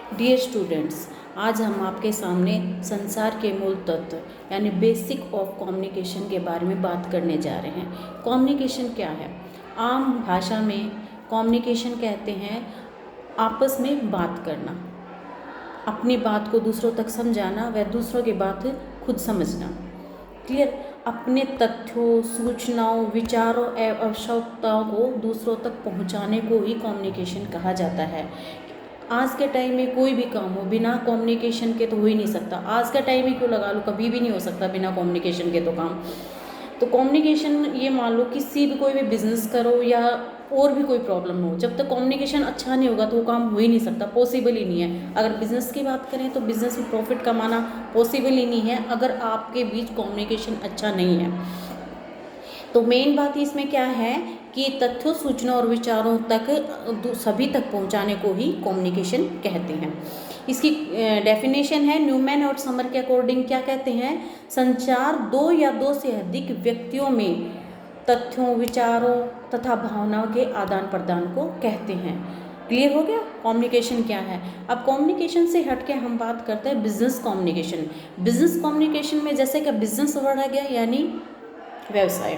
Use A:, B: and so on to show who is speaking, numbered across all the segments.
A: Dear students, आज हम आपके सामने संचार के मूल तत्व यानी बेसिक ऑफ कम्युनिकेशन के बारे में बात करने जा रहे हैं। कम्युनिकेशन क्या है? आम भाषा में कम्युनिकेशन कहते हैं आपस में बात करना, अपनी बात को दूसरों तक समझाना व दूसरों की बात खुद समझना। क्लियर? अपने तथ्यों, सूचनाओं, विचारों एवं आवश्यकताओं को दूसरों तक पहुंचाने को ही कम्युनिकेशन कहा जाता है। आज के टाइम में कोई भी काम हो बिना कम्युनिकेशन के तो हो ही नहीं सकता। आज का टाइम ही क्यों लगा लो, कभी भी नहीं हो सकता बिना कम्युनिकेशन के तो काम। तो कम्युनिकेशन ये मान लो किसी भी कोई भी बिजनेस करो या और भी कोई प्रॉब्लम हो, जब तक कम्युनिकेशन अच्छा नहीं होगा तो वो काम हो ही नहीं सकता, पॉसिबल ही नहीं है। अगर बिजनेस की बात करें तो बिजनेस में प्रॉफिट कमाना पॉसिबल ही नहीं है अगर आपके बीच कम्युनिकेशन अच्छा नहीं है। तो मेन बात इसमें क्या है कि तथ्यों, सूचना और विचारों तक सभी तक पहुंचाने को ही कम्युनिकेशन कहते हैं। इसकी डेफिनेशन है न्यूमैन और समर के अकॉर्डिंग क्या कहते हैं? संचार दो या दो से अधिक व्यक्तियों में तथ्यों, विचारों तथा भावनाओं के आदान प्रदान को कहते हैं। क्लियर हो गया कम्युनिकेशन क्या है? अब कम्युनिकेशन से हटके हम बात करते हैं बिजनेस कम्युनिकेशन। बिजनेस कम्युनिकेशन में जैसे कि बिजनेस वर्ड आ गया यानी व्यवसाय।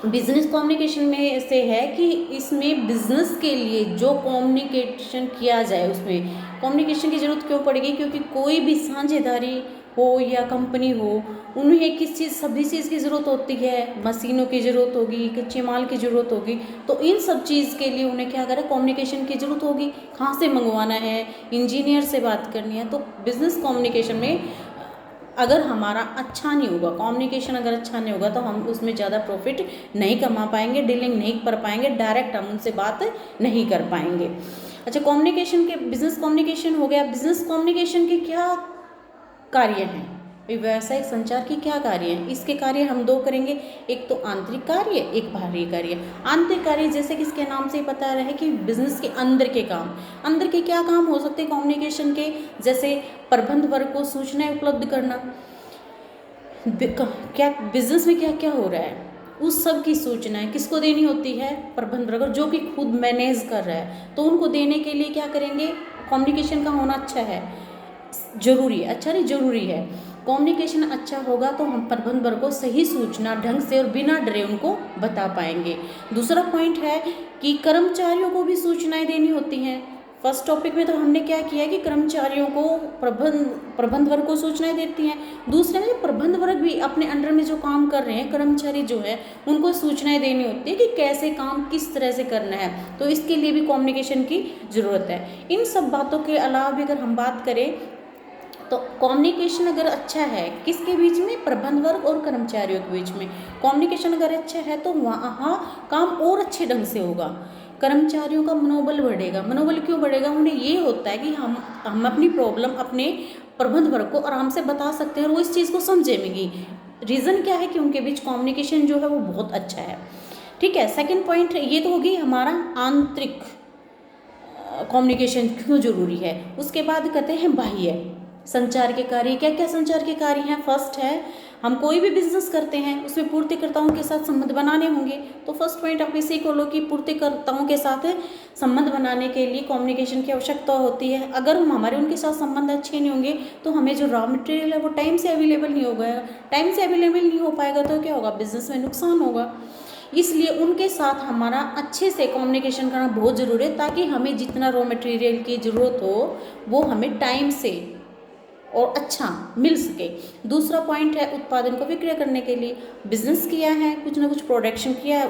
A: बिजनेस कम्युनिकेशन में से है कि इसमें बिजनेस के लिए जो कम्युनिकेशन किया जाए उसमें कम्युनिकेशन की ज़रूरत क्यों पड़ेगी? क्योंकि कोई भी साझेदारी हो या कंपनी हो, उन्हें किस चीज़, सभी चीज़ की ज़रूरत होती है। मशीनों की ज़रूरत होगी, कच्चे माल की ज़रूरत होगी, तो इन सब चीज़ के लिए उन्हें क्या करें? कम्युनिकेशन की ज़रूरत होगी। कहाँ से मंगवाना है, इंजीनियर से बात करनी है। तो बिजनेस कम्युनिकेशन में अगर हमारा अच्छा नहीं होगा, कम्युनिकेशन अगर अच्छा नहीं होगा तो हम उसमें ज़्यादा प्रॉफिट नहीं कमा पाएंगे, डीलिंग नहीं कर पाएंगे, डायरेक्ट हम उनसे बात नहीं कर पाएंगे। अच्छा, कम्युनिकेशन के बिजनेस कम्युनिकेशन हो गया। बिजनेस कम्युनिकेशन के क्या कार्य हैं? व्यावसायिक संचार की क्या कार्य हैं? इसके कार्य हम दो करेंगे, एक तो आंतरिक कार्य, एक बाहरी कार्य। आंतरिक कार्य जैसे कि इसके नाम से ही पता रहे कि बिजनेस के अंदर के काम। अंदर के क्या काम हो सकते हैं कम्युनिकेशन के? जैसे प्रबंध वर्ग को सूचनाएं उपलब्ध करना। क्या बिजनेस में क्या क्या हो रहा है उस सब की सूचनाएं किसको देनी होती है? प्रबंध वर्ग, जो कि खुद मैनेज कर रहा है। तो उनको देने के लिए क्या करेंगे? कम्युनिकेशन का होना अच्छा है, जरूरी है। अच्छा नहीं, जरूरी है। कम्युनिकेशन अच्छा होगा तो हम प्रबंध वर्ग को सही सूचना ढंग से और बिना डरे उनको बता पाएंगे। दूसरा पॉइंट है कि कर्मचारियों को भी सूचनाएं देनी होती हैं। फर्स्ट टॉपिक में तो हमने क्या किया कि कर्मचारियों को प्रबंध वर्ग को सूचनाएं देती हैं। दूसरे में प्रबंध वर्ग भी अपने अंडर में जो काम कर रहे हैं कर्मचारी जो है उनको सूचनाएं देनी होती है कि कैसे काम किस तरह से करना है। तो इसके लिए भी कम्युनिकेशन की ज़रूरत है। इन सब बातों के अलावा भी अगर हम बात करें तो कम्युनिकेशन अगर अच्छा है किसके बीच में? प्रबंध वर्ग और कर्मचारियों के बीच में। कम्युनिकेशन अगर अच्छा है तो वहाँ काम और अच्छे ढंग से होगा। कर्मचारियों का मनोबल बढ़ेगा। मनोबल क्यों बढ़ेगा? उन्हें ये होता है कि हम अपनी प्रॉब्लम अपने प्रबंध वर्ग को आराम से बता सकते हैं और वो इस चीज़ को समझेंगे। रीज़न क्या है कि उनके बीच कम्युनिकेशन जो है वो बहुत अच्छा है। ठीक है, सेकेंड पॉइंट ये तो होगी हमारा आंतरिक कम्युनिकेशन क्यों जरूरी है। उसके बाद कहते हैं बाह्य संचार के कार्य। क्या क्या संचार के कार्य हैं? फर्स्ट है, हम कोई भी बिजनेस करते हैं उसमें पूर्तिकर्ताओं के साथ संबंध बनाने होंगे। तो फर्स्ट पॉइंट आप इसी को लो कि पूर्तिकर्ताओं के साथ संबंध बनाने के लिए कम्युनिकेशन की आवश्यकता होती है। अगर हमारे उनके साथ संबंध अच्छे नहीं होंगे तो हमें जो रॉ मटेरियल है वो टाइम से अवेलेबल नहीं होगा। टाइम से अवेलेबल नहीं हो पाएगा तो क्या होगा? बिजनेस में नुकसान होगा। इसलिए उनके साथ हमारा अच्छे से कम्युनिकेशन करना बहुत ज़रूरी है ताकि हमें जितना रॉ मटेरियल की ज़रूरत हो वो हमें टाइम से और अच्छा मिल सके। दूसरा पॉइंट है उत्पादन को विक्रय करने के लिए। बिजनेस किया है, कुछ ना कुछ प्रोडक्शन किया है,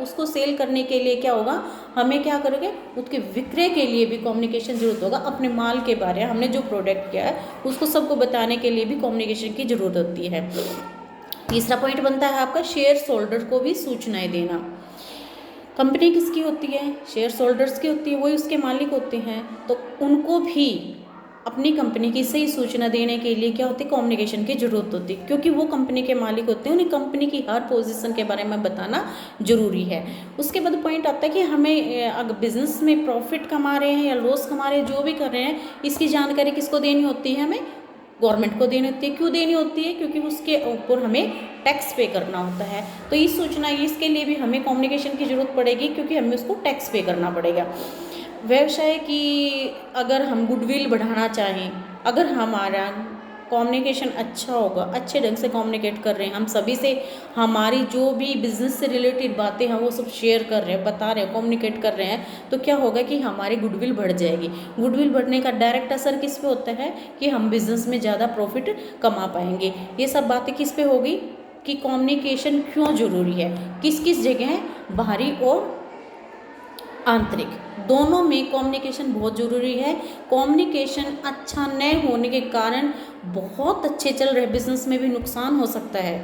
A: उसको सेल करने के लिए क्या होगा? हमें क्या करोगे? उसके विक्रय के लिए भी कम्युनिकेशन जरूरत होगा। अपने माल के बारे में हमने जो प्रोडक्ट किया है उसको सबको बताने के लिए भी कम्युनिकेशन की जरूरत होती है। तीसरा पॉइंट बनता है आपका शेयर होल्डर को भी सूचनाएं देना। कंपनी किसकी होती है? शेयर होल्डर्स की होती है, वही उसके मालिक होते हैं। तो उनको भी अपनी कंपनी की सही सूचना देने के लिए क्या होती है? कम्युनिकेशन की जरूरत होती है, क्योंकि वो कंपनी के मालिक होते हैं। उन्हें कंपनी की हर पोजीशन के बारे में बताना जरूरी है। उसके बाद पॉइंट आता है कि हमें अगर बिजनेस में प्रॉफिट कमा रहे हैं या लॉस कमा रहे हैं, जो भी कर रहे हैं, इसकी जानकारी किसको देनी होती है? हमें गवर्नमेंट को देनी होती है। क्यों देनी होती है? क्योंकि उसके ऊपर हमें टैक्स पे करना होता है। तो ये सूचना, इसके लिए भी हमें कम्युनिकेशन की जरूरत पड़ेगी क्योंकि हमें उसको टैक्स पे करना पड़ेगा। व्यवसाय की अगर हम गुडविल बढ़ाना चाहें, अगर हमारा कम्युनिकेशन अच्छा होगा, अच्छे ढंग से कम्युनिकेट कर रहे हैं, हम सभी से हमारी जो भी बिजनेस से रिलेटेड बातें हैं वो सब शेयर कर रहे हैं, बता रहे हैं, कम्युनिकेट कर रहे हैं, तो क्या होगा कि हमारी गुडविल बढ़ जाएगी। गुडविल बढ़ने का डायरेक्ट असर किस पे होता है कि हम बिजनेस में ज़्यादा प्रॉफिट कमा पाएंगे। ये सब बातें किस पे होगी कि कम्युनिकेशन क्यों ज़रूरी है, किस किस जगह, बाहरी और आंतरिक, दोनों में कम्युनिकेशन बहुत ज़रूरी है। कम्युनिकेशन अच्छा न होने के कारण बहुत अच्छे चल रहे बिजनेस में भी नुकसान हो सकता है,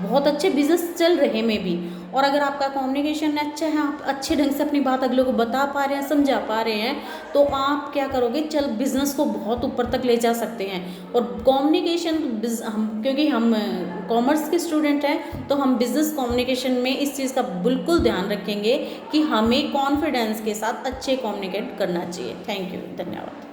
A: बहुत अच्छे बिजनेस चल रहे में भी। और अगर आपका कम्युनिकेशन अच्छा है, आप अच्छे ढंग से अपनी बात अगले को बता पा रहे हैं, समझा पा रहे हैं, तो आप क्या करोगे, चल बिजनेस को बहुत ऊपर तक ले जा सकते हैं। और कम्युनिकेशन हम, क्योंकि हम कॉमर्स के स्टूडेंट हैं, तो हम बिजनेस कम्युनिकेशन में इस चीज़ का बिल्कुल ध्यान रखेंगे कि हमें कॉन्फिडेंस के साथ अच्छे कम्युनिकेट करना चाहिए। थैंक यू, धन्यवाद।